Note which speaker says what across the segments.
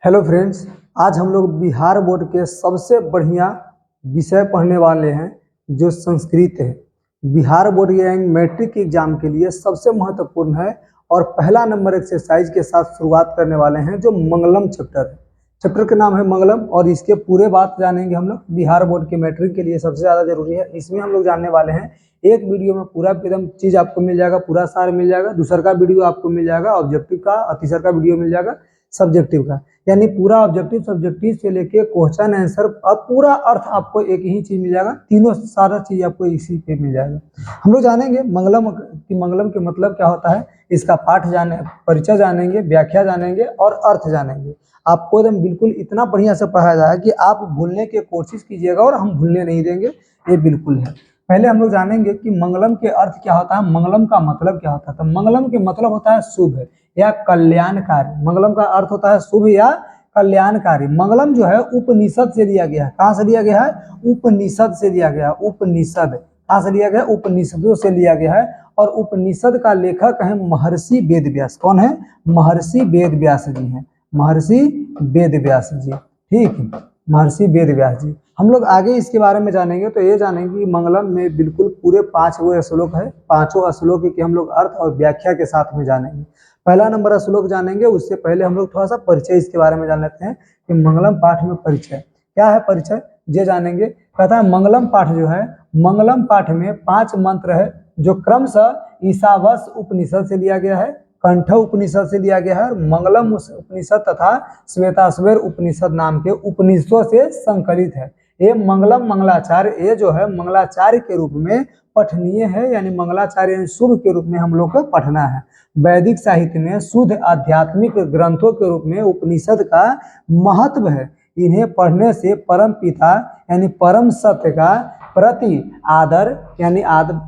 Speaker 1: Hello friends, आज हम लोग बिहार बोर्ड के सबसे बढ़िया विषय पढ़ने वाले हैं जो संस्कृत है। बिहार बोर्ड यानी मैट्रिक एग्जाम के लिए सबसे महत्वपूर्ण है और पहला नंबर एक्सरसाइज के साथ शुरुआत करने वाले हैं जो मंगलम चैप्टर है। चैप्टर का नाम है मंगलम और इसके पूरे बात जानेंगे हम लोग। बिहार बोर्ड के मैट्रिक के लिए सबसे ज़्यादा जरूरी है, इसमें हम लोग जानने वाले हैं। एक वीडियो में पूरा एकदम चीज़ आपको मिल जाएगा, पूरा सार मिल जाएगा। दूसर का वीडियो आपको मिल जाएगा ऑब्जेक्टिव का और तीसर का वीडियो मिल जाएगा सब्जेक्टिव का, यानी पूरा ऑब्जेक्टिव सब्जेक्टिव से लेके क्वेश्चन आंसर और पूरा अर्थ आपको एक ही चीज मिल जाएगा। तीनों सारा चीज आपको इसी पे मिल जाएगा। हम लोग जानेंगे मंगलम के मतलब क्या होता है, इसका पाठ जाने, परिचय जानेंगे, व्याख्या जानेंगे और अर्थ जानेंगे। आपको एकदम बिल्कुल इतना बढ़िया से पढ़ाया जाएगा कि आप भूलने की कोशिश कीजिएगा और हम भूलने नहीं देंगे, ये बिल्कुल है। पहले हम लोग जानेंगे कि मंगलम के अर्थ क्या होता है, मंगलम का मतलब क्या होता है। तो मंगलम के मतलब होता है शुभ या कल्याणकारी। मंगलम का अर्थ होता है शुभ या कल्याणकारी। मंगलम जो है उपनिषद से लिया गया है। कहाँ से लिया गया है? उपनिषद से लिया गया है। उपनिषद कहाँ से लिया गया? उपनिषदों से लिया गया है। और उपनिषद का लेखक है महर्षि वेदव्यास। कौन है? महर्षि वेदव्यास जी हैं। महर्षि वेदव्यास जी, ठीक, महर्षि वेदव्यास जी। हम लोग आगे इसके बारे में जानेंगे तो ये जानेंगे कि मंगलम में बिल्कुल पूरे 5 श्लोक है। 5 श्लोक के हम लोग अर्थ और व्याख्या के साथ में जानेंगे। पहला नंबर श्लोक जानेंगे, उससे पहले हम लोग थोड़ा सा परिचय इसके बारे में जान लेते हैं कि मंगलम पाठ में परिचय क्या है। परिचय ये जानेंगे। कहता है मंगलम पाठ जो है, मंगलम पाठ में 5 मंत्र है जो क्रमशः ईशावास्य उपनिषद से लिया गया है, कंठ उपनिषद से लिया गया है, मंगलम उपनिषद तथा श्वेताश्वेर उपनिषद नाम के उपनिषदों से संकलित है। ये मंगलम मंगलाचार्य, ये जो है मंगलाचार्य के रूप में पठनीय है, यानी मंगलाचार्य यानी शुभ के रूप में हम लोग को पढ़ना है। वैदिक साहित्य में शुद्ध आध्यात्मिक ग्रंथों के रूप में उपनिषद का महत्व है। इन्हें पढ़ने से परम पिता यानी परम सत्य का प्रति आदर यानी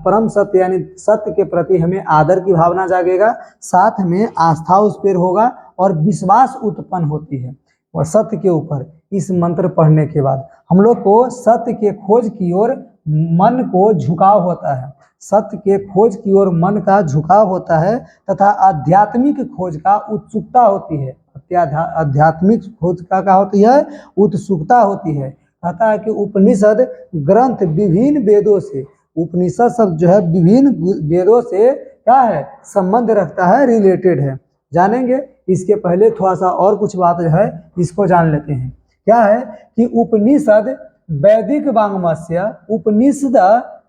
Speaker 1: परम सत्य यानी सत्य के प्रति हमें आदर की भावना जागेगा, साथ में आस्था उस पर होगा और विश्वास उत्पन्न होती है और सत्य के ऊपर। इस मंत्र पढ़ने के बाद हम लोग को सत्य के खोज की ओर मन को झुकाव होता है। सत्य के खोज की ओर मन का झुकाव होता है तथा आध्यात्मिक खोज का उत्सुकता होती है। आध्यात्मिक खोज का क्या होती है? उत्सुकता होती है। कहता है कि उपनिषद ग्रंथ विभिन्न वेदों से, उपनिषद सब जो है विभिन्न वेदों से क्या है? संबंध रखता है, रिलेटेड है। जानेंगे। इसके पहले थोड़ा सा और कुछ बात जो है इसको जान लेते हैं। क्या है कि उपनिषद वैदिक वाङ्मयस्य, उपनिषद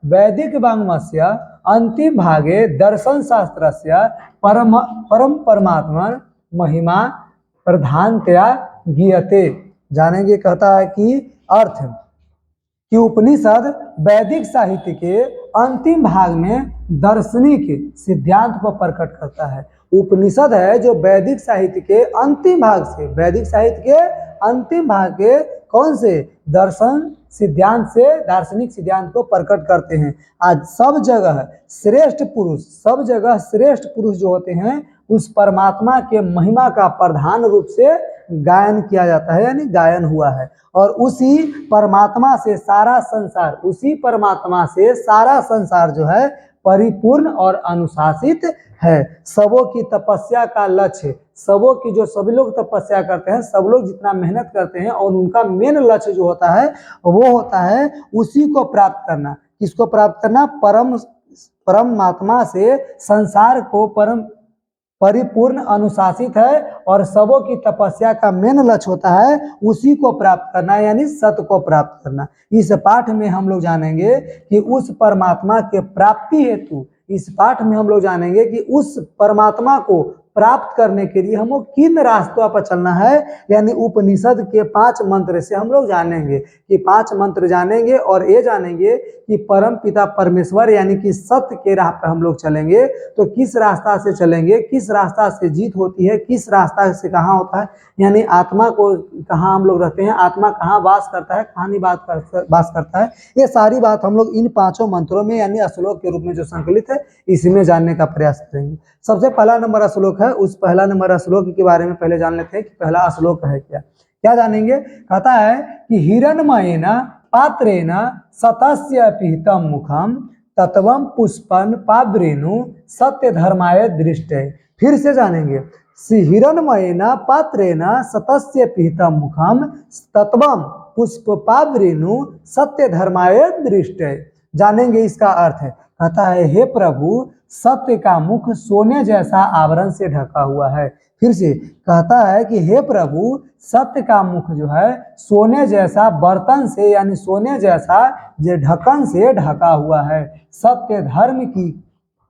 Speaker 1: वैदिक वाङ्मयस्य अंतिम भागे दर्शन शास्त्रस्य परम परमात्मा महिमा प्रधानतया गीयते। जानेंगे। कहता है कि अर्थ कि उपनिषद वैदिक साहित्य के अंतिम भाग में दार्शनिक सिद्धांत को प्रकट करता है। उपनिषद है जो वैदिक साहित्य के अंतिम भाग से, वैदिक साहित्य के अंतिम भाग के कौन से? दर्शन सिद्धांत से, दार्शनिक सिद्धांत को प्रकट करते हैं। आज सब जगह श्रेष्ठ पुरुष, सब जगह श्रेष्ठ पुरुष जो होते हैं उस परमात्मा के महिमा का प्रधान रूप से गायन किया जाता है, यानी गायन हुआ है। और उसी परमात्मा से सारा संसार, उसी परमात्मा से सारा संसार जो है परिपूर्ण और अनुशासित है। सबों की तपस्या का लक्ष्य, सबों की जो सभी लोग तपस्या करते हैं, सब लोग जितना मेहनत करते हैं और उनका मेन लक्ष्य जो होता है वो होता है उसी को प्राप्त करना। किसको प्राप्त करना? परमात्मा से संसार को परिपूर्ण अनुशासित है और सबों की तपस्या का मेन लक्ष्य होता है उसी को प्राप्त करना, यानी सत्य को प्राप्त करना। इस पाठ में हम लोग जानेंगे कि उस परमात्मा के प्राप्ति हेतु, इस पाठ में हम लोग जानेंगे कि उस परमात्मा को प्राप्त करने के लिए हमको किन रास्तों पर चलना है, यानी उपनिषद के 5 मंत्र से हम लोग जानेंगे कि 5 मंत्र जानेंगे और ये जानेंगे कि परम पिता परमेश्वर यानी कि सत्य के राह पर हम लोग चलेंगे तो किस रास्ता से चलेंगे, किस रास्ता से जीत होती है, किस रास्ता से कहाँ होता है, यानी आत्मा को कहाँ हम लोग रहते हैं, आत्मा कहाँ वास करता है, कहाँ नहीं वास करता है। ये सारी बात हम लोग इन 5 मंत्रों में यानी श्लोक के रूप में जो संकलित है इसमें जानने का प्रयास करेंगे। सबसे पहला नंबर श्लोक है, उस पहला नंबर श्लोक के बारे में पहले जान लेते हैं कि पहला श्लोक है क्या। क्या जानेंगे? कहता है कि हिरण्मयेन पात्रेण सतस्य पिहितं मुखम तत्वं पुष्पन पावरेणु सत्य धर्माय दृष्टे। फिर से जानेंगे। हिरणमयेन पात्रेण सतस्य पीतम मुखम तत्वम पुष्पावृणु सत्य धर्माय दृष्ट। जानेंगे इसका अर्थ है। कहता है हे प्रभु, सत्य का मुख सोने जैसा आवरण से ढका हुआ है। फिर से कहता है कि हे प्रभु, सत्य का मुख जो है सोने जैसा बर्तन से यानी सोने जैसा जो ढक्कन से ढका हुआ है। सत्य धर्म की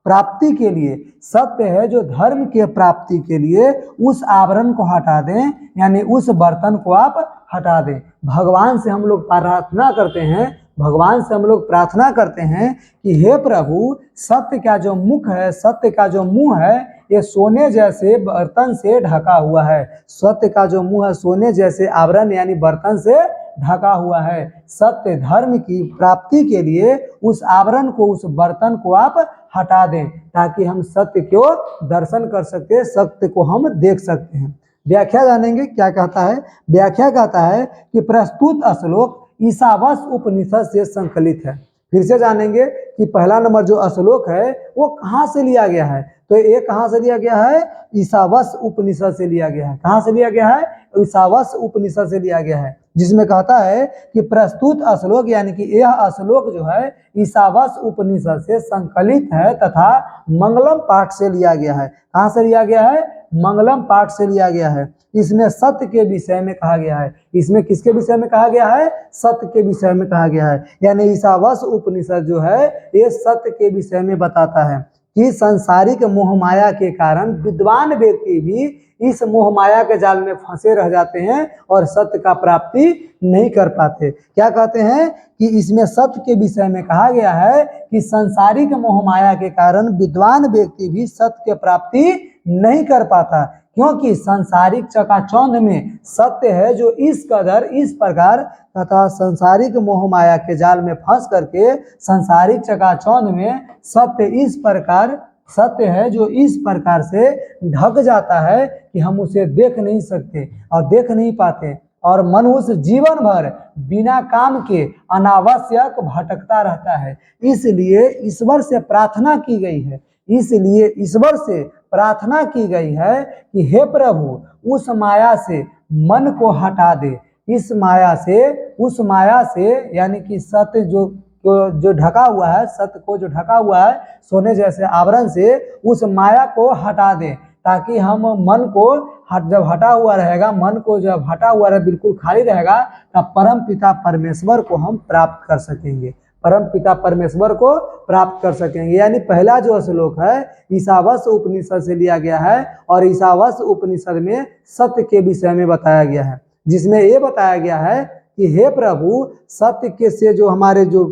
Speaker 1: प्राप्ति के लिए, सत्य है जो धर्म के प्राप्ति के लिए उस आवरण को हटा दें, यानी उस बर्तन को आप हटा दें। भगवान से हम लोग प्रार्थना करते हैं, भगवान से हम लोग प्रार्थना करते हैं कि हे प्रभु, सत्य का जो मुख है, सत्य का जो मुंह है, ये सोने जैसे बर्तन से ढका हुआ है। सत्य का जो मुंह है सोने जैसे आवरण यानी बर्तन से ढका हुआ है। सत्य धर्म की प्राप्ति के लिए उस आवरण को, उस बर्तन को आप हटा दें, ताकि हम सत्य को दर्शन कर सकते, सत्य को हम देख सकते हैं। व्याख्या जानेंगे क्या कहता है। व्याख्या कहता है कि प्रस्तुत श्लोक ईशावास्य उपनिषद से संकलित है। फिर से जानेंगे कि पहला नंबर जो श्लोक है वो कहाँ से लिया गया है। तो ये कहाँ से लिया गया है? ईशावास्य उपनिषद से लिया गया है। कहाँ से लिया गया है? ईशावास्य उपनिषद से लिया गया है, जिसमें कहता है कि प्रस्तुत श्लोक यानी कि यह श्लोक जो है ईशावास्य उपनिषद से संकलित है तथा मंगलम पाठ से लिया गया है। कहाँ से लिया गया है? मंगलम पाठ से लिया गया है। इसमें सत्य के विषय में कहा गया है। इसमें किसके विषय में कहा गया है? सत्य के विषय में कहा गया है। यानी ईशावास्य उपनिषद जो है ये सत्य के विषय में बताता है कि संसारिक मोह माया के कारण विद्वान व्यक्ति भी इस मोह माया के जाल में फंसे रह जाते हैं और सत्य का प्राप्ति नहीं कर पाते। क्या कहते हैं कि इसमें सत्य के विषय में कहा गया है कि संसारिक मोह माया के कारण विद्वान व्यक्ति भी सत्य के प्राप्ति नहीं कर पाता, क्योंकि संसारिक चकाचौंध में सत्य है जो इस कदर, इस प्रकार तथा संसारिक मोह माया के जाल में फंस करके संसारिक चकाचौंध में सत्य इस प्रकार, सत्य है जो इस प्रकार से ढक जाता है कि हम उसे देख नहीं सकते और देख नहीं पाते, और मनुष्य जीवन भर बिना काम के अनावश्यक भटकता रहता है। इसलिए ईश्वर से प्रार्थना की गई है, इसलिए ईश्वर से प्रार्थना की गई है कि हे प्रभु, उस माया से मन को हटा दे, इस माया से, उस माया से यानी कि सत्य जो ढका हुआ है, सत्य को जो ढका हुआ है सोने जैसे आवरण से, उस माया को हटा दे, ताकि हम मन को जब हटा हुआ रहेगा, मन को जब हटा हुआ रहे, बिल्कुल खाली रहेगा, तब परम पिता परमेश्वर को हम प्राप्त कर सकेंगे, परम पिता परमेश्वर को प्राप्त कर सकेंगे। यानी पहला जो श्लोक है ईशावास्य उपनिषद से लिया गया है और ईशावास्य उपनिषद में सत्य के विषय में बताया गया है, जिसमें ये बताया गया है कि हे प्रभु, सत्य के से जो हमारे जो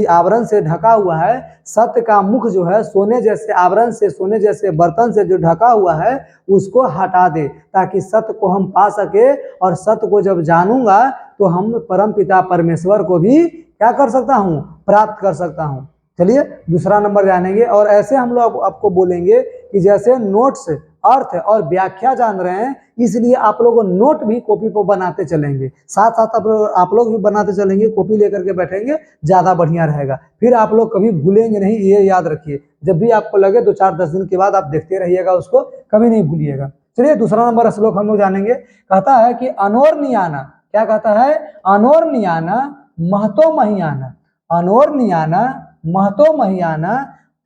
Speaker 1: आवरण से ढका हुआ है, सत्य का मुख जो है सोने जैसे आवरण से, सोने जैसे बर्तन से जो ढका हुआ है उसको हटा दे, ताकि सत्य को हम पा सके, और सत्य को जब जानूंगा तो हम परम पिता परमेश्वर को भी क्या कर सकता हूँ? प्राप्त कर सकता हूँ। चलिए दूसरा नंबर जानेंगे, और ऐसे हम लोग आपको बोलेंगे कि जैसे नोट्स अर्थ और व्याख्या जान रहे हैं, इसलिए आप लोग नोट भी कॉपी पर बनाते चलेंगे, साथ साथ आप लोग भी बनाते चलेंगे, कॉपी लेकर के बैठेंगे, ज़्यादा बढ़िया रहेगा। फिर आप लोग कभी भूलेंगे नहीं, ये याद रखिए। जब भी आपको लगे 2-4-10 दिन के बाद आप देखते रहिएगा, उसको कभी नहीं भूलिएगा। चलिए दूसरा नंबर श्लोक हम लोग जानेंगे। कहता है कि अनोर्नियाना, क्या कहता है? अनोर्नियाना महतो महियाना, अनोर्नियाना महतो महियाना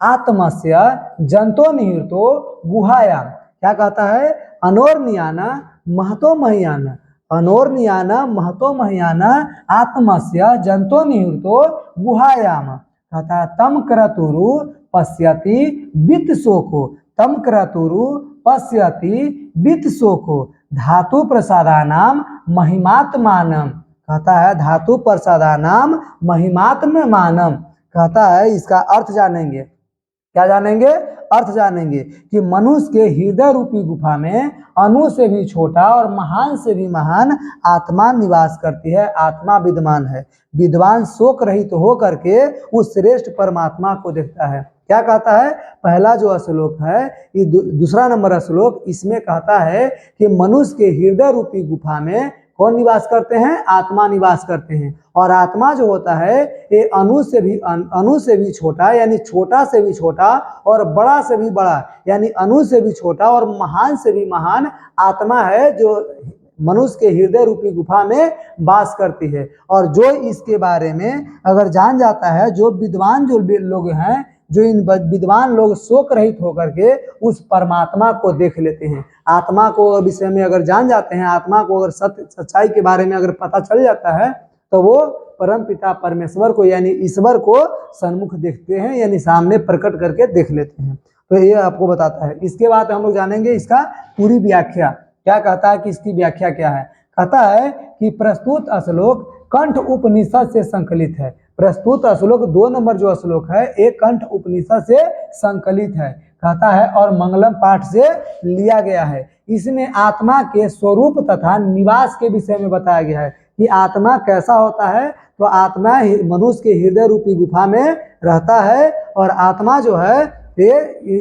Speaker 1: आत्मस्य जंतो निहितो गुहायाम। क्या कहता है? अनोर्नियाना महतो महियाना, अनोर्नियाना महतो महियाना आत्मस्य जंतो निहितो गुहायाम। कहता है तम क्रतुरु पश्यति वित्त शोको, तम क्रतुरु पश्यति वित्त शोको धातु प्रसादानाम महिमात्मानम। कहता है धातु प्रसादानाम महिमात्मानम। कहता है इसका अर्थ जानेंगे। क्या जानेंगे? अर्थ जानेंगे कि मनुष्य के हृदय रूपी गुफा में अणु से भी छोटा और महान से भी महान आत्मा निवास करती है, आत्मा विद्यमान है। विद्वान शोक रहित हो करके उस श्रेष्ठ परमात्मा को देखता है। क्या कहता है? पहला जो श्लोक है, ये दूसरा नंबर श्लोक, इसमें कहता है कि मनुष्य के हृदय रूपी गुफा में कौन निवास करते हैं? आत्मा निवास करते हैं। और आत्मा जो होता है ये अणु से भी छोटा, यानी छोटा से भी छोटा, और बड़ा से भी बड़ा, यानी अणु से भी छोटा और महान से भी महान आत्मा है, जो मनुष्य के हृदय रूपी गुफा में वास करती है। और जो इसके बारे में अगर जान जाता है, जो विद्वान जो लोग हैं, जो इन विद्वान लोग शोक रहित होकर के उस परमात्मा को देख लेते हैं। आत्मा को विषय में अगर जान जाते हैं, आत्मा को अगर सत्य सच्चाई के बारे में अगर पता चल जाता है, तो वो परम पिता परमेश्वर को यानी ईश्वर को सन्मुख देखते हैं, यानी सामने प्रकट करके देख लेते हैं। तो ये आपको बताता है। इसके बाद हम लोग जानेंगे इसका पूरी व्याख्या। क्या कहता है कि इसकी व्याख्या क्या है? कहता है कि प्रस्तुत श्लोक कंठ उपनिषद से संकलित है। प्रस्तुत श्लोक 2 नंबर जो श्लोक है एक कंठ उपनिषद से संकलित है, कहता है, और मंगलम पाठ से लिया गया है। इसमें आत्मा के स्वरूप तथा निवास के विषय में बताया गया है कि आत्मा कैसा होता है। तो आत्मा मनुष्य के हृदय रूपी गुफा में रहता है, और आत्मा जो है ये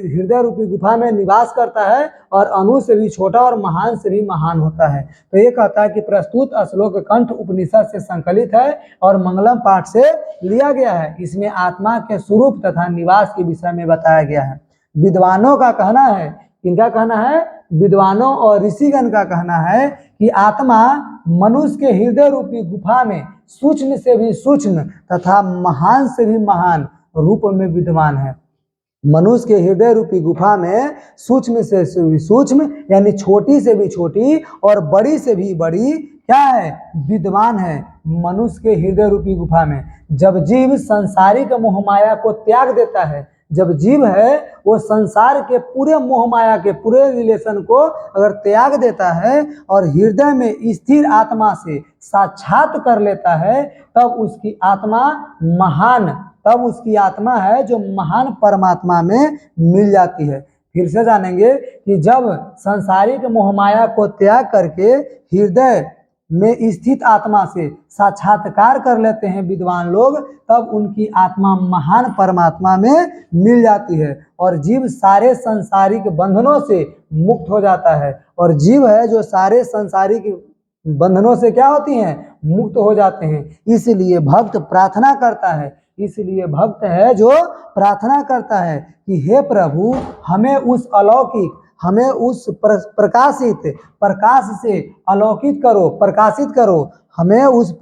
Speaker 1: हृदय रूपी गुफा में निवास करता है, और अणु से भी छोटा और महान से भी महान होता है। तो ये कहता है कि प्रस्तुत श्लोक कंठ उपनिषद से संकलित है और मंगलम पाठ से लिया गया है। इसमें आत्मा के स्वरूप तथा निवास के विषय में बताया गया है। विद्वानों का कहना है, किनका कहना है? विद्वानों और ऋषिगण का कहना है कि आत्मा मनुष्य के हृदय रूपी गुफा में सूक्ष्म से भी सूक्ष्म तथा महान से भी महान रूप में विद्यमान है। मनुष्य के हृदय रूपी गुफा में सूक्ष्म से भी सूक्ष्म, यानी छोटी से भी छोटी और बड़ी से भी बड़ी क्या है? विद्यमान है मनुष्य के हृदय रूपी गुफा में। जब जीव संसारिक मोह माया को त्याग देता है, जब जीव है वो संसार के पूरे मोह माया के पूरे रिलेशन को अगर त्याग देता है और हृदय में स्थिर आत्मा से साक्षात कर लेता है, तब उसकी आत्मा महान, तब उसकी आत्मा है जो महान परमात्मा में मिल जाती है। फिर से जानेंगे कि जब संसारिक मोह माया को त्याग करके हृदय में स्थित आत्मा से साक्षात्कार कर लेते हैं विद्वान लोग, तब उनकी आत्मा महान परमात्मा में मिल जाती है और जीव सारे संसारिक बंधनों से मुक्त हो जाता है। और जीव है जो सारे संसारिक बंधनों से क्या होती हैं? मुक्त हो जाते हैं। इसलिए भक्त प्रार्थना करता है, इसलिए भक्त है जो प्रार्थना करता है कि हे प्रभु, हमें उस अलौकिक, हमें उस प्रकाशित प्रकाश से अलौकित करो, प्रकाशित करो, हमें उस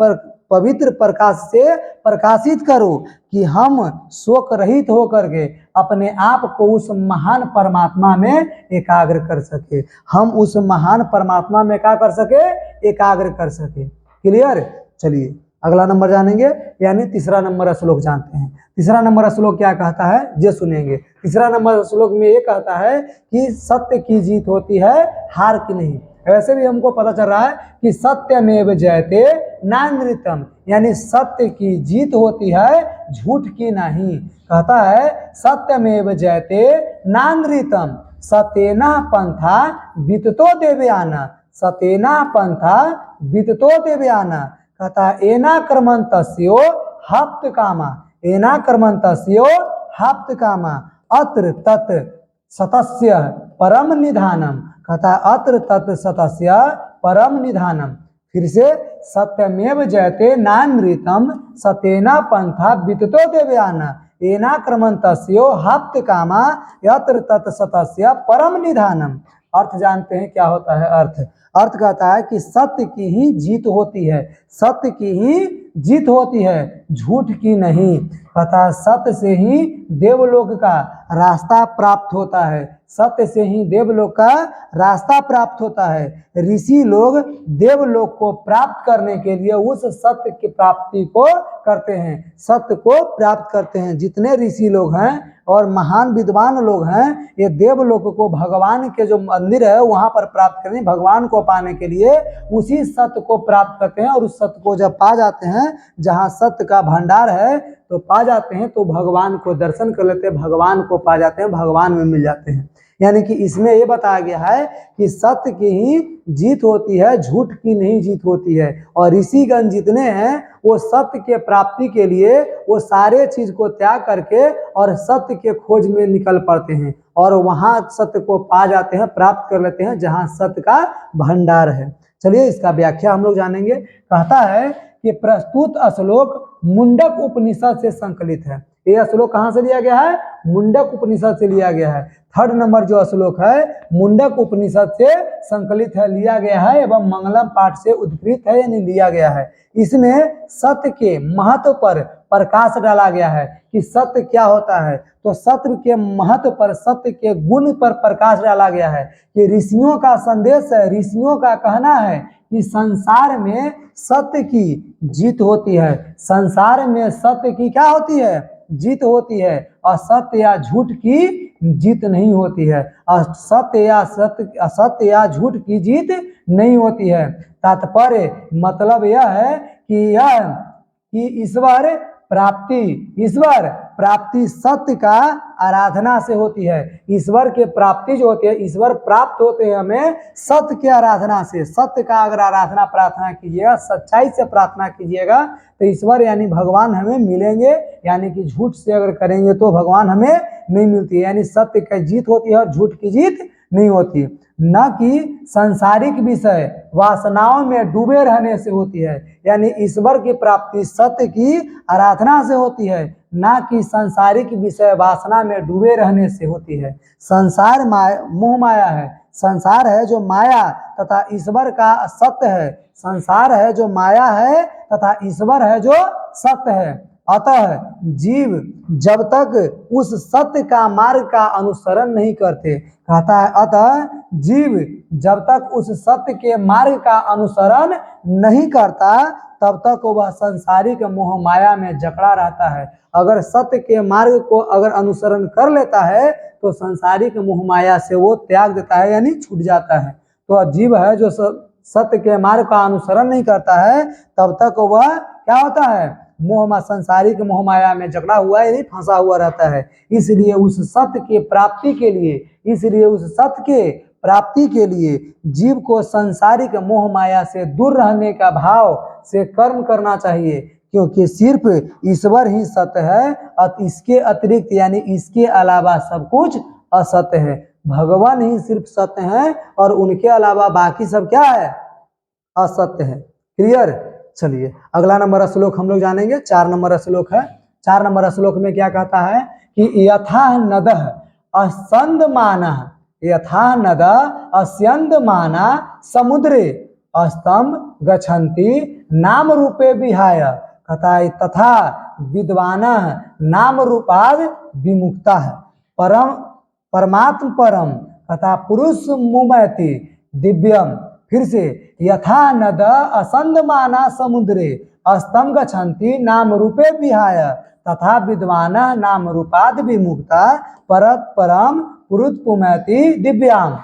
Speaker 1: पवित्र प्रकाश से प्रकाशित करो कि हम शोक रहित होकर के अपने आप को उस महान परमात्मा में एकाग्र कर सके, हम उस महान परमात्मा में क्या कर सके? एकाग्र कर सके। क्लियर? चलिए अगला नंबर जानेंगे, यानी तीसरा नंबर श्लोक जानते हैं। तीसरा नंबर श्लोक क्या कहता है ये सुनेंगे। तीसरा नंबर श्लोक में ये कहता है कि सत्य की जीत होती है, हार की नहीं। वैसे भी हमको पता चल रहा है कि सत्यमेव जयते नानृतम, यानी सत्य की जीत होती है, झूठ की नहीं। कहता है सत्यमेव जयते नानृतम सतेना पंथा विततो देवयाना, सतेना पंथा विततो देवयाना। कहता है एना कर्मन्तस्यो हप्त कामा, एना कर्मन्तस्यो हप्त कामा अत्र तत् सतस्य परम निधानम। कहता है अत्र तत् सतस्य परम निधानम। फिर से सत्यमेव जयते नानृतम सतेना पंथा विततो देवयाना एना कर्मन्तस्यो हप्त कामा यत्र तत् सतस्य परम निधानम। अर्थ जानते हैं क्या होता है? अर्थ कहता है कि सत्य की ही जीत होती है, सत्य की ही जीत होती है, झूठ की नहीं। कहता है सत्य से ही देवलोक का रास्ता प्राप्त होता है, सत्य से ही देवलोक का रास्ता प्राप्त होता है। ऋषि लोग देवलोक को प्राप्त करने के लिए उस सत्य की प्राप्ति को करते हैं, सत्य को प्राप्त करते हैं। जितने ऋषि लोग हैं और महान विद्वान लोग हैं, ये देवलोक को भगवान के जो मंदिर है वहां पर प्राप्त करने, भगवान को पाने के लिए उसी सत्य को प्राप्त करते हैं। और उस सत्य को जब पा जाते हैं, जहाँ सत्य का भंडार है, तो पा जाते हैं, तो भगवान को दर्शन कर लेते हैं, भगवान को पा जाते हैं, भगवान में मिल जाते हैं। यानी कि इसमें ये बताया गया है कि सत्य की ही जीत होती है, झूठ की नहीं जीत होती है। और ऋषिगण जितने हैं वो सत्य के प्राप्ति के लिए वो सारे चीज को त्याग करके और सत्य के खोज में निकल पड़ते हैं और वहां सत्य को पा जाते हैं, प्राप्त कर लेते हैं जहां सत्य का भंडार है। चलिए इसका व्याख्या हम लोग जानेंगे। कहता है कि प्रस्तुत श्लोक मुंडक उपनिषद से संकलित है। ये श्लोक कहाँ से लिया गया है? मुंडक उपनिषद से लिया गया है। थर्ड नंबर जो श्लोक है मुंडक उपनिषद से संकलित है, लिया गया है एवं मंगलम पाठ से उद्धृत है, यानी लिया गया है। इसमें सत्य के महत्व पर प्रकाश डाला गया है कि सत्य क्या होता है। तो सत्य के महत्व पर, सत्य के गुण पर प्रकाश डाला गया है कि ऋषियों का संदेश है, ऋषियों का कहना है कि संसार में सत्य की जीत होती है, संसार में सत्य की क्या होती है? जीत होती है, और सत्य या झूठ की जीत नहीं होती है। असत्य या झूठ की जीत नहीं होती है। तात्पर्य मतलब यह है कि ईश्वर प्राप्ति सत्य का आराधना से होती है। ईश्वर के प्राप्ति जो होती है, ईश्वर प्राप्त होते हैं हमें सत्य के आराधना से। सत्य का अगर आराधना प्रार्थना कीजिएगा, सच्चाई से प्रार्थना कीजिएगा तो ईश्वर यानी भगवान हमें मिलेंगे। यानी कि झूठ से अगर करेंगे तो भगवान हमें नहीं मिलती है। यानी सत्य की जीत होती है और झूठ की जीत नहीं होती। न कि सांसारिक विषय वासनाओं में डूबे रहने से होती है। यानी ईश्वर की प्राप्ति सत्य की आराधना से होती है, ना कि सांसारिक विषय वासना में डूबे रहने से होती है। संसार मोह माया है, संसार है जो माया तथा ईश्वर का सत्य है। संसार है जो माया है तथा ईश्वर है जो सत्य है। अतः जीव जब तक उस सत्य का मार्ग का अनुसरण नहीं करते, कहता है अतः जीव जब तक उस सत्य के मार्ग का अनुसरण नहीं करता तब तक वह संसारिक मोह माया में जकड़ा रहता है। अगर सत्य के मार्ग को अगर अनुसरण कर लेता है तो संसारिक मोह माया से वो त्याग देता है, यानी छूट जाता है। तो जीव है जो सत्य के मार्ग का अनुसरण नहीं करता है तब तक वह क्या होता है? संसारिक मोह माया में जकड़ा हुआ है, फंसा हुआ रहता है। इसलिए उस सत्य के प्राप्ति के लिए जीव को सांसारिक मोह माया से दूर रहने का भाव से कर्म करना चाहिए, क्योंकि सिर्फ ईश्वर ही सत्य है और इसके अतिरिक्त यानी इसके अलावा सब कुछ असत्य है। भगवान ही सिर्फ सत्य है और उनके अलावा बाकी सब क्या है? असत्य है। क्लियर? चलिए अगला नंबर श्लोक हम लोग जानेंगे। 4 नंबर श्लोक है। 4 नंबर श्लोक में क्या कहता है कि यथा नदः अस्यन्दमानः, यथा नदः अस्यन्दमानः समुद्रे अस्तम गच्छन्ति नाम रूपे विहाय, कहता है तथा विद्वानः नाम रूपाद विमुक्तः परमात्म परम तथा पुरुष मुमैति दिव्यम। फिर से यथा नद असंदमाना समुद्रे अस्तम गच्छन्ति नाम रूपे विहाय तथा विद्वानः नाम रूपाद विमुक्ता परत परम पुरुष पुमैति दिव्याम।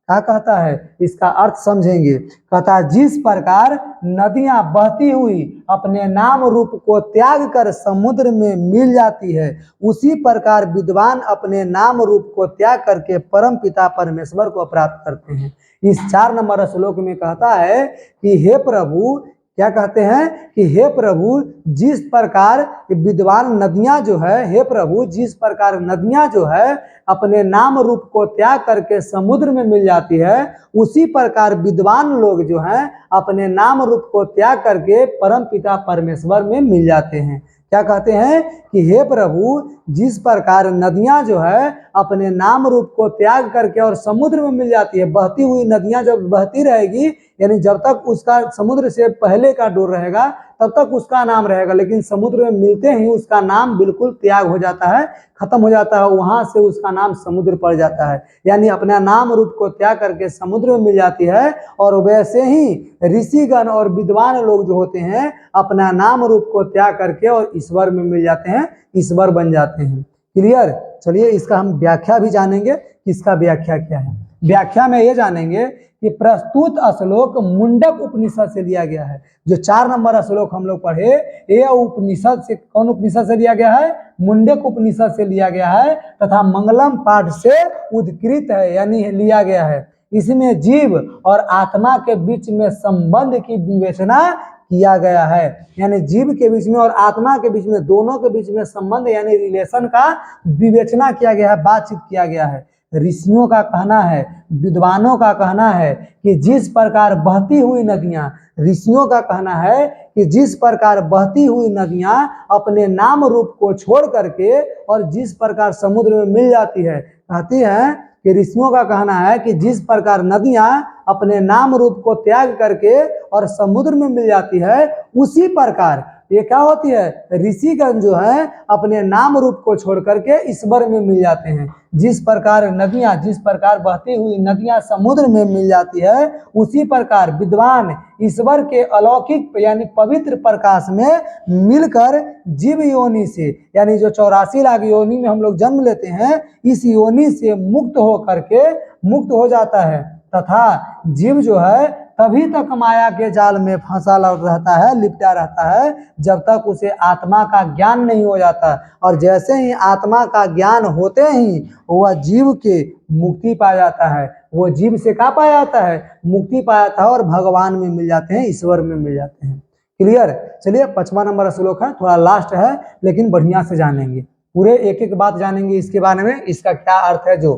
Speaker 1: क्या कहता है? इसका अर्थ समझेंगे। कहता जिस प्रकार नदियां बहती हुई अपने नाम रूप को त्याग कर समुद्र में मिल जाती है, उसी प्रकार विद्वान अपने नाम रूप को त्याग करके परम पिता परमेश्वर को प्राप्त करते हैं। इस 4 नंबर श्लोक में कहता है कि हे प्रभु, क्या कहते हैं कि हे प्रभु जिस प्रकार विद्वान नदियां जो है, हे प्रभु जिस प्रकार नदियां जो है अपने नाम रूप को त्याग करके समुद्र में मिल जाती है, उसी प्रकार विद्वान लोग जो हैं अपने नाम रूप को त्याग करके परम पिता परमेश्वर में मिल जाते हैं। क्या कहते हैं कि हे प्रभु जिस प्रकार नदियां जो है अपने नाम रूप को त्याग करके और समुद्र में मिल जाती है, बहती हुई नदियां जब बहती रहेगी यानी जब तक उसका समुद्र से पहले का डोर रहेगा तब तक उसका नाम रहेगा, लेकिन समुद्र में मिलते ही उसका नाम बिल्कुल त्याग हो जाता है, खत्म हो जाता है, वहां से उसका नाम समुद्र पड़ जाता है। यानी अपना नाम रूप को त्याग करके समुद्र में मिल जाती है। और वैसे ही ऋषिगण और विद्वान लोग जो होते हैं अपना नाम रूप को त्याग करके और ईश्वर में मिल जाते हैं, ईश्वर बन जाते हैं। क्लियर। चलिए इसका हम व्याख्या भी जानेंगे कि इसका व्याख्या क्या है। व्याख्या में ये जानेंगे कि प्रस्तुत श्लोक मुंडक उपनिषद से लिया गया है। जो 4 नंबर श्लोक हम लोग पढ़े, ये उपनिषद से, कौन उपनिषद से लिया गया है? मुंडक उपनिषद से लिया गया है तथा मंगलम पाठ से उद्धृत है, यानी लिया गया है। इसमें जीव और आत्मा के बीच में संबंध की विवेचना किया गया है, यानी जीव के बीच में और आत्मा के बीच में, दोनों के बीच में संबंध यानी रिलेशन का विवेचना किया गया है, बातचीत किया गया है। ऋषियों का कहना है, विद्वानों का कहना है कि जिस प्रकार बहती हुई नदियां, ऋषियों का कहना है कि जिस प्रकार बहती हुई नदियां अपने नाम रूप को छोड़ करके और जिस प्रकार समुद्र में मिल जाती है, कहती है कि ऋषियों का कहना है कि जिस प्रकार नदियां अपने नाम रूप को त्याग करके और समुद्र में मिल जाती है, उसी प्रकार ये क्या होती है? ऋषिगण जो है अपने नाम रूप को छोड़ करके ईश्वर में मिल जाते हैं। जिस प्रकार नदियां, जिस प्रकार बहती हुई नदियां समुद्र में मिल जाती है, उसी प्रकार विद्वान ईश्वर के अलौकिक यानी पवित्र प्रकाश में मिलकर जीव योनि से, यानी जो 84 लाख योनि में हम लोग जन्म लेते हैं, इस योनि से मुक्त हो करके मुक्त हो जाता है तथा जीव जो है तभी तक माया के जाल में फंसा रहता है, लिपटा रहता है, जब तक उसे आत्मा का ज्ञान नहीं हो जाता। और जैसे ही आत्मा का ज्ञान होते ही वह जीव के मुक्ति पा जाता है। वो जीव से क्या पाया जाता है? मुक्ति पाया था और भगवान में मिल जाते हैं, ईश्वर में मिल जाते हैं। क्लियर। चलिए 5वां नंबर श्लोक है, थोड़ा लास्ट है लेकिन बढ़िया से जानेंगे, पूरे एक एक बात जानेंगे इसके बारे में, इसका क्या अर्थ है। जो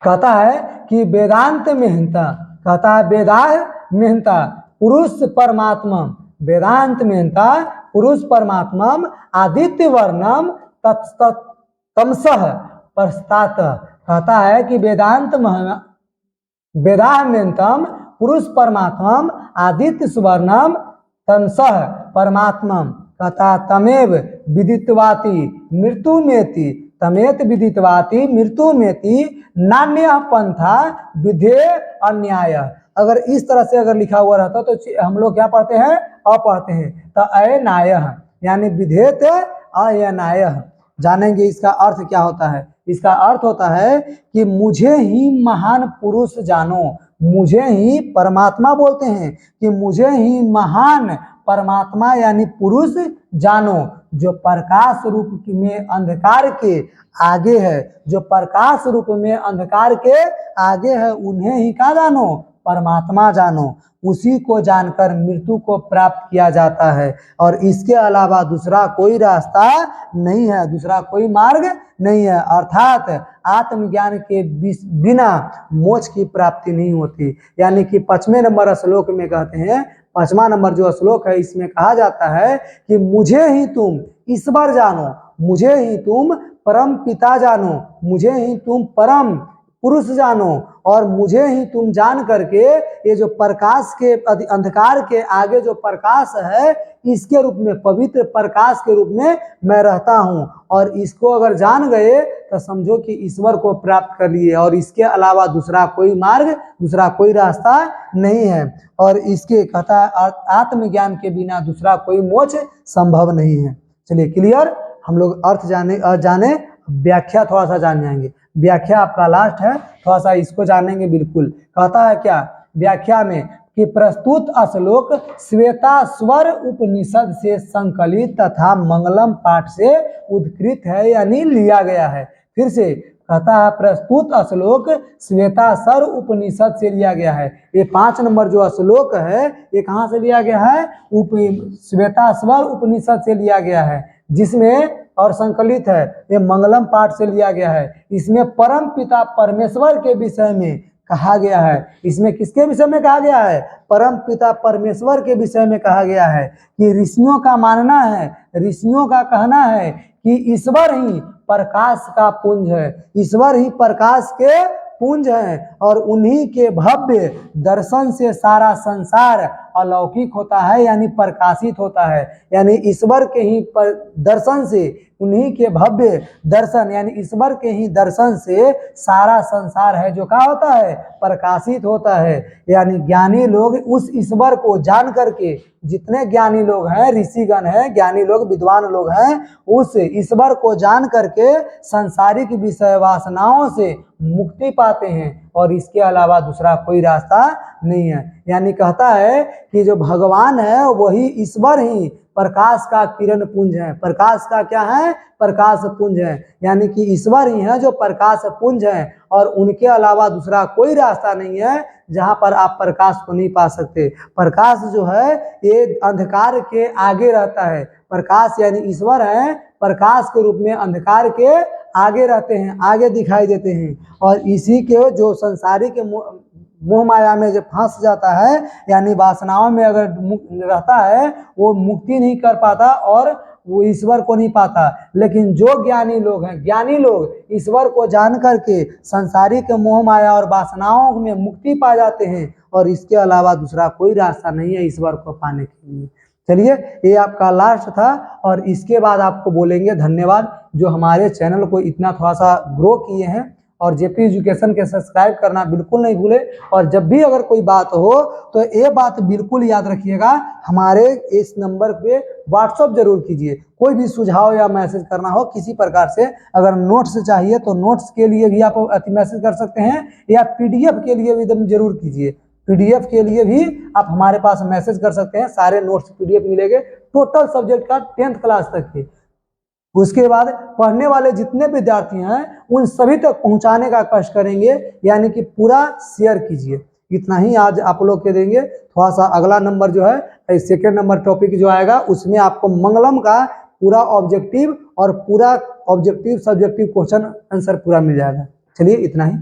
Speaker 1: कहता है कि वेदांत मेहनता, कहता है वेदांत मेहनता पुरुष परमात्मा, वेदांत मेहनता पुरुष परमात्मा आदित्य वर्णम तमसह प्रस्तात। कहता है कि वेदांत मेहनतम पुरुष परमात्मा आदित्य सुवर्णम तमसह परमात्मा। कहता तमेव विदितवाति मृत्यु मेति, तमेत विदितवाति मृत्यु मेति नान्य पंथा विधे अन्याय। अगर इस तरह से अगर लिखा हुआ रहता तो हम लोग क्या पढ़ते हैं? अपढ़ते हैं। तो अनाय यानी विधेत अनाय। जानेंगे इसका अर्थ क्या होता है। इसका अर्थ होता है कि मुझे ही महान पुरुष जानो, मुझे ही परमात्मा बोलते हैं कि मुझे ही महान परमात्मा यानी पुरुष जानो, जो प्रकाश रूप में अंधकार के आगे है, जो प्रकाश रूप में अंधकार के आगे है, उन्हें ही क्या जानो? परमात्मा जानो। उसी को जानकर मृत्यु को प्राप्त किया जाता है और इसके अलावा दूसरा कोई रास्ता नहीं है, दूसरा कोई मार्ग नहीं है। अर्थात आत्मज्ञान के बिना मोक्ष की प्राप्ति नहीं होती। यानी कि 5वें नंबर श्लोक में कहते हैं, 5वां नंबर जो श्लोक है इसमें कहा जाता है कि मुझे ही तुम ईश्वर जानो, मुझे ही तुम परम पिता जानो, मुझे ही तुम परम पुरुष जानो और मुझे ही तुम जान करके ये जो प्रकाश के अंधकार के आगे जो प्रकाश है, इसके रूप में, पवित्र प्रकाश के रूप में मैं रहता हूँ। और इसको अगर जान गए तो समझो कि ईश्वर को प्राप्त कर लिए और इसके अलावा दूसरा कोई मार्ग, दूसरा कोई रास्ता नहीं है। और इसके कहता है आत्मज्ञान के बिना दूसरा कोई मोक्ष संभव नहीं है। चलिए क्लियर। हम लोग अर्थ जाने व्याख्या थोड़ा सा जान जाएंगे। व्याख्या आपका लास्ट है, थोड़ा सा इसको जानेंगे। बिल्कुल कहता है क्या व्याख्या में कि प्रस्तुत श्लोक श्वेताश्वर उपनिषद से संकलित तथा मंगलम पाठ से उद्धृत है, यानी लिया गया है। फिर से कहता है प्रस्तुत श्लोक श्वेताश्वर उपनिषद से लिया गया है। ये 5 नंबर जो श्लोक है ये कहाँ से लिया गया है? श्वेताश्वर उपनिषद से लिया गया है, जिसमें और संकलित है, ये मंगलम पाठ से लिया गया है। इसमें परम पिता परमेश्वर के विषय में कहा गया है। इसमें किसके विषय में कहा गया है? परम पिता परमेश्वर के विषय में कहा गया है कि ऋषियों का मानना है, ऋषियों का कहना है कि ईश्वर ही प्रकाश का पुंज है, ईश्वर ही प्रकाश के पुंज है और उन्हीं के भव्य दर्शन से सारा संसार अलौकिक होता है यानी प्रकाशित होता है, यानी ईश्वर के ही दर्शन से, उन्हीं के भव्य दर्शन यानी ईश्वर के ही दर्शन से सारा संसार है जो क्या होता है, प्रकाशित होता है। यानी ज्ञानी लोग उस ईश्वर को जान करके, जितने ज्ञानी लोग हैं, ऋषिगण हैं, ज्ञानी लोग, विद्वान लोग हैं, उस ईश्वर को जान करके सांसारिक विषय वासनाओं से मुक्ति पाते हैं और इसके अलावा दूसरा कोई रास्ता नहीं है। यानी कहता है कि जो भगवान है वही ईश्वर ही प्रकाश का किरण पुंज है। प्रकाश का क्या है, प्रकाश पुंज है, यानी कि ईश्वर ही है जो प्रकाश पुंज है और उनके अलावा दूसरा कोई रास्ता नहीं है जहां पर आप प्रकाश को नहीं पा सकते। प्रकाश जो है ये अंधकार के आगे रहता है। प्रकाश यानी ईश्वर है, प्रकाश के रूप में अंधकार के आगे रहते हैं, आगे दिखाई देते हैं और इसी के जो संसारी के मोह माया में जब फंस जाता है यानी वासनाओं में अगर रहता है वो मुक्ति नहीं कर पाता और वो ईश्वर को नहीं पाता। लेकिन जो ज्ञानी लोग हैं, ज्ञानी लोग ईश्वर को जान करके संसारिक मोह माया और वासनाओं में मुक्ति पा जाते हैं और इसके अलावा दूसरा कोई रास्ता नहीं है ईश्वर को पाने के लिए। चलिए, ये आपका लास्ट था और इसके बाद आपको बोलेंगे धन्यवाद जो हमारे चैनल को इतना थोड़ा सा ग्रो किए हैं। और जेपी एजुकेशन के सब्सक्राइब करना बिल्कुल नहीं भूले। और जब भी अगर कोई बात हो तो ये बात बिल्कुल याद रखिएगा, हमारे इस नंबर पे व्हाट्सअप जरूर कीजिए। कोई भी सुझाव या मैसेज करना हो किसी प्रकार से, अगर नोट्स चाहिए तो नोट्स के लिए भी आप मैसेज कर सकते हैं या पीडीएफ के लिए भी एकदम जरूर कीजिए। पीडीएफ के लिए भी आप हमारे पास मैसेज कर सकते हैं, सारे नोट्स पीडीएफ मिलेंगे टोटल सब्जेक्ट का 10th क्लास तक के। उसके बाद पढ़ने वाले जितने विद्यार्थी हैं उन सभी तक पहुंचाने का कष्ट करेंगे, यानी कि पूरा शेयर कीजिए। इतना ही आज आप लोग के देंगे। थोड़ा सा अगला नंबर जो है, सेकेंड नंबर टॉपिक जो आएगा उसमें आपको मंगलम का पूरा ऑब्जेक्टिव और पूरा ऑब्जेक्टिव सब्जेक्टिव क्वेश्चन आंसर पूरा मिल जाएगा। चलिए, इतना ही।